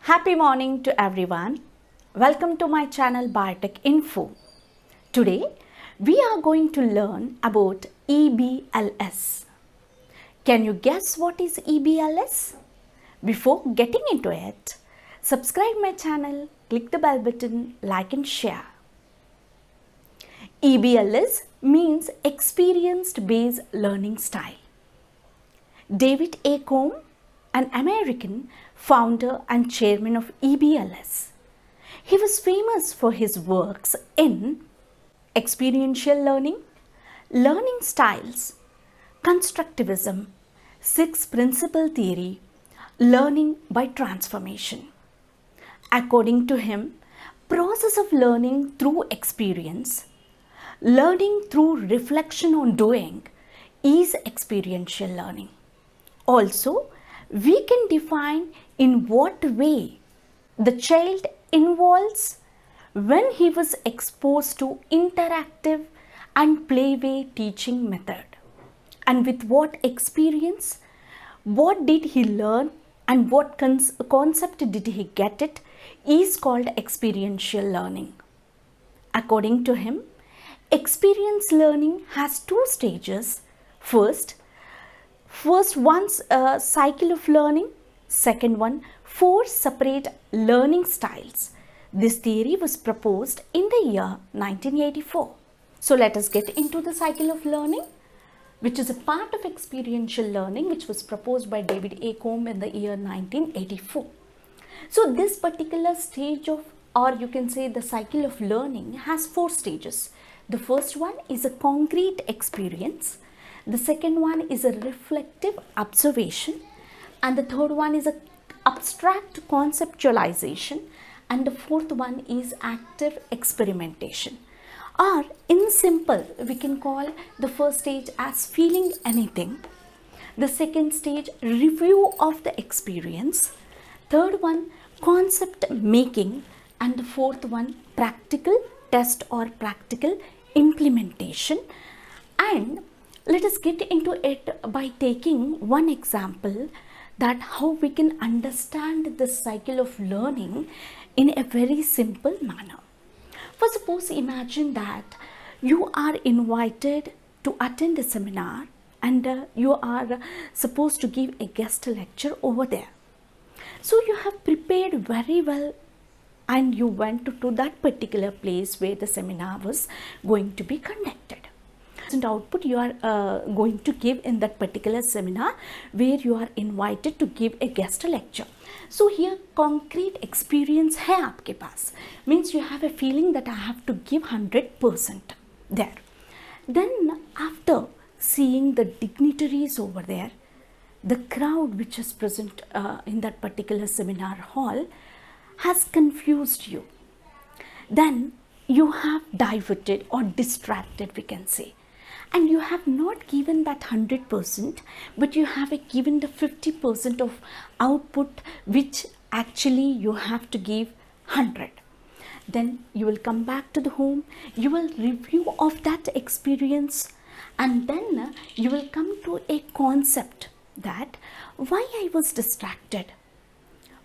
Happy morning to everyone. Welcome to my channel Biotech Info. Today we are going to learn about EBLS. Can you guess what is EBLS? Before getting into it, subscribe my channel, click the bell button, like and share. EBLS means experience-based learning style. David A. Kolb, an American founder and chairman of EBLS. He was famous for his works in experiential learning, learning styles, constructivism, six principle theory, learning by transformation. According to him, process of learning through experience, learning through reflection on doing is experiential learning. Also, we can define in what way the child involves when he was exposed to interactive and playway teaching method, and with what experience, what did he learn and what concept did he get it is called experiential learning. According to him, experience learning has two stages. First one's a cycle of learning, second one, four separate learning styles. This theory was proposed in the year 1984. So let us get into the cycle of learning, which is a part of experiential learning which was proposed by David A. Kolb in the year 1984. So this particular stage of, or you can say the cycle of learning, has four stages. The first one is a concrete experience. The second one is a reflective observation, and the third one is a abstract conceptualization, and the fourth one is active experimentation. Or in simple, we can call the first stage as feeling anything, the second stage review of the experience, third one concept making, and the fourth one practical test or practical implementation. And let us get into it by taking one example that how we can understand the cycle of learning in a very simple manner. For suppose imagine that you are invited to attend a seminar and you are supposed to give a guest lecture over there. So you have prepared very well and you went to that particular place where the seminar was going to be conducted. And output you are going to give in that particular seminar where you are invited to give a guest lecture. So here concrete experience hai aapke paas, means you have a feeling that I have to give 100% there. Then after seeing the dignitaries over there, the crowd which is present in that particular seminar hall has confused you. Then you have diverted or distracted, we can say. And you have not given that 100%, but you have given the 50% of output which actually you have to give 100. Then you will come back to the home, you will review of that experience, and then you will come to a concept that why I was distracted,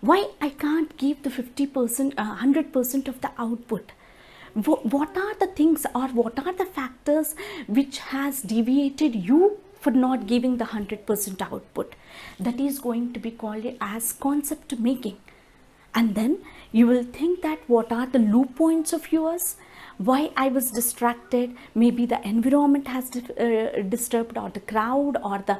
why I can't give the 50%, 100% of the output. What are the things or what are the factors which has deviated you for not giving the 100% output? That is going to be called as concept making. And then you will think that what are the loop points of yours, why I was distracted, maybe the environment has disturbed, or the crowd, or the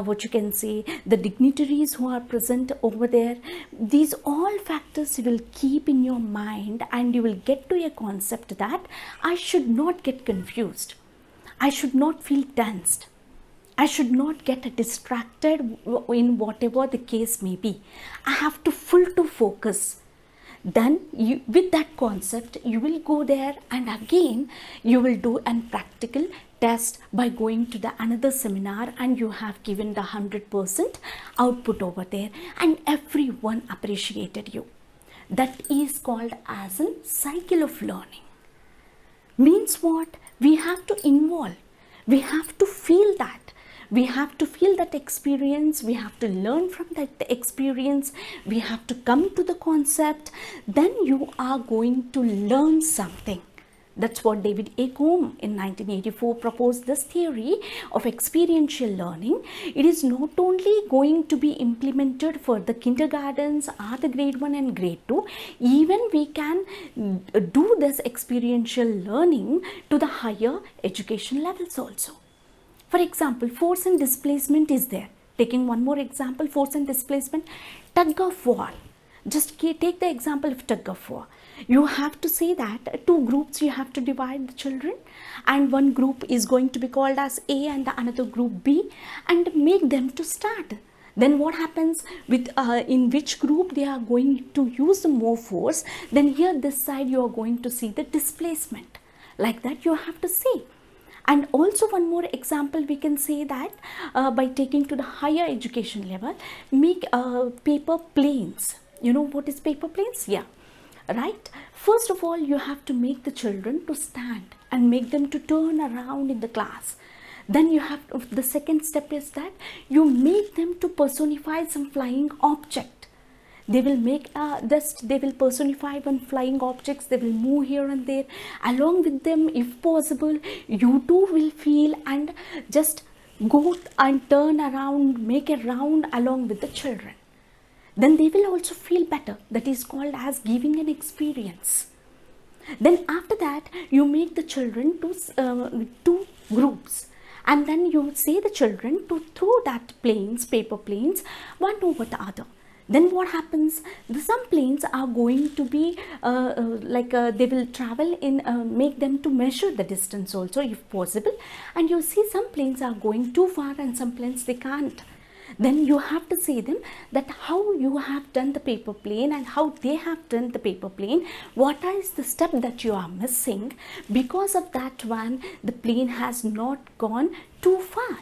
what you can say the dignitaries who are present over there. These all factors you will keep in your mind and you will get to a concept that I should not get confused, I should not feel tensed, I should not get distracted in whatever the case may be. I have to full to focus. Then you, with that concept, you will go there and again you will do a practical test by going to the another seminar, and you have given the 100% output over there and everyone appreciated you. That is called as a cycle of learning. Means what? We have to involve, we have to feel that, We have to feel that experience, we have to learn from that experience, we have to come to the concept, then you are going to learn something. That's what David A. Kolb in 1984 proposed, this theory of experiential learning. It is not only going to be implemented for the kindergartens or the grade 1 and grade 2, even we can do this experiential learning to the higher education levels also. For example, force and displacement is there. Taking one more example, force and displacement, tug of war. Just take the example of tug of war. You have to say that two groups you have to divide the children, and one group is going to be called as A and the another group B, and make them to start. Then what happens with in which group they are going to use the more force, then here this side you are going to see the displacement. Like that you have to see. And also one more example we can say that by taking to the higher education level, make paper planes. You know what is paper planes? Yeah, right. First of all, you have to make the children to stand and make them to turn around in the class. Then you have to, the second step is that you make them to personify some flying object. They will make they will personify one flying objects. They will move here and there. Along with them, if possible, you too will feel and just go and turn around, make a round along with the children. Then they will also feel better. That is called as giving an experience. Then after that, you make the children to two groups, and then you say the children to throw that planes, paper planes, one over the other. Then what happens? Some planes are going to be they will travel in, make them to measure the distance also if possible. And you see some planes are going too far and some planes they can't. Then you have to say them that how you have done the paper plane and how they have done the paper plane. What is the step that you are missing? Because of that one, the plane has not gone too far.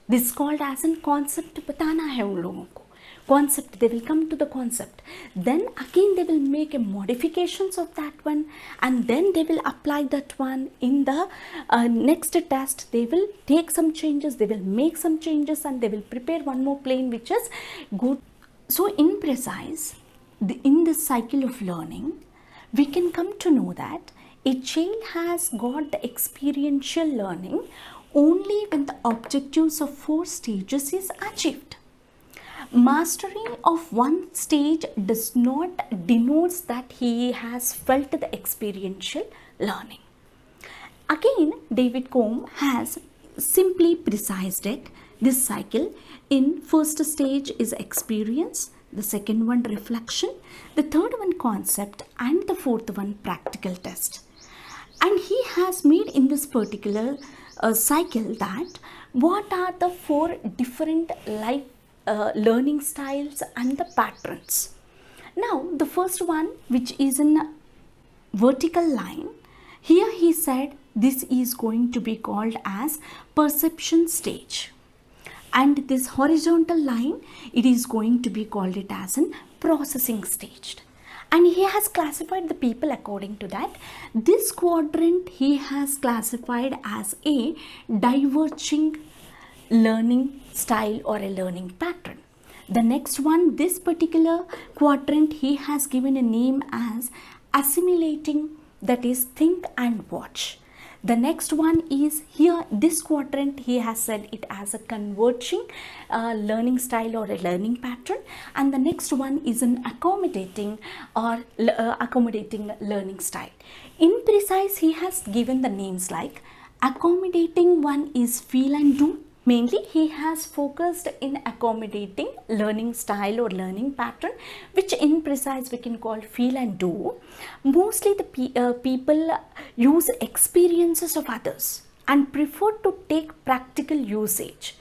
This is called as a concept बताना है उन लोगों को. Concept, they will come to the concept. Then again they will make a modifications of that one, and then they will apply that one in the next test. They will take some changes, they will make some changes, and they will prepare one more plane which is good. So in precise, in this cycle of learning, we can come to know that a child has got the experiential learning only when the objectives of 4 stages is achieved. Mastery of one stage does not denote that he has felt the experiential learning. Again, David Kolb has simply precised it, this cycle. In first stage is experience, the second one reflection, the third one concept, and the fourth one practical test. And he has made in this particular cycle that what are the 4 different life learning styles and the patterns. Now the first one, which is in a vertical line, here he said this is going to be called as perception stage, and this horizontal line, it is going to be called it as an processing stage. And he has classified the people according to that. This quadrant he has classified as a diverging learning style or a learning pattern. The next one, this particular quadrant, he has given a name as assimilating, that is think and watch. The next one is here, this quadrant he has said it as a converging learning style or a learning pattern, and the next one is an accommodating or accommodating learning style. In precise, he has given the names like accommodating one is feel and do. Mainly he has focused in accommodating learning style or learning pattern, which in precise we can call feel and do. Mostly the people use experiences of others and prefer to take practical usage,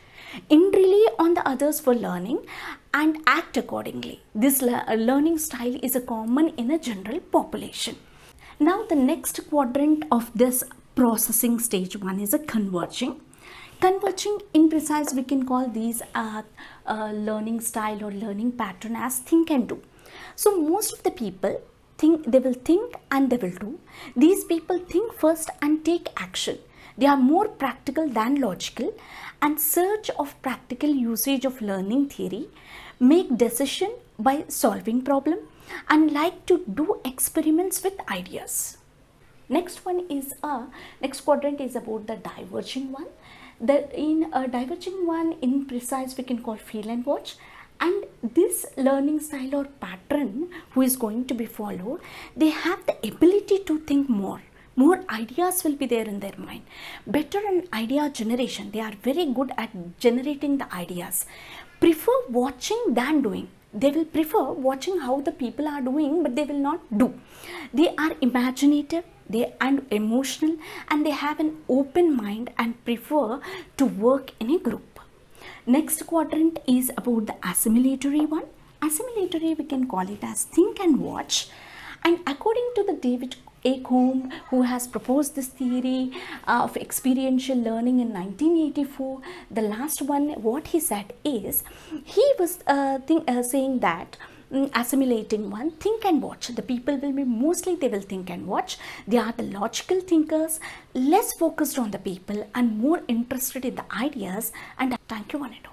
in rely on the others for learning and act accordingly. This learning style is a common in a general population. Now the next quadrant of this processing stage one is a converging. Converging, in precise, we can call these learning style or learning pattern as think and do. So most of the people think, they will think and they will do. These people think first and take action. They are more practical than logical and search of practical usage of learning theory, make decision by solving problem, and like to do experiments with ideas. Next quadrant is about the diverging one. In a diverging one, in precise we can call feel and watch. And this learning style or pattern who is going to be followed, they have the ability to think more. More ideas will be there in their mind. Better in idea generation. They are very good at generating the ideas. Prefer watching than doing. They will prefer watching how the people are doing, but they will not do. They are imaginative, and emotional, and they have an open mind and prefer to work in a group. Next quadrant is about the assimilatory one. Assimilatory, we can call it as think and watch. And according to the David A. Kolb, who has proposed this theory of experiential learning in 1984, the last one, what he said is, he was saying that assimilating one, think and watch. The people will be mostly, they will think and watch. They are the logical thinkers, less focused on the people and more interested in the ideas. And thank you, one and all.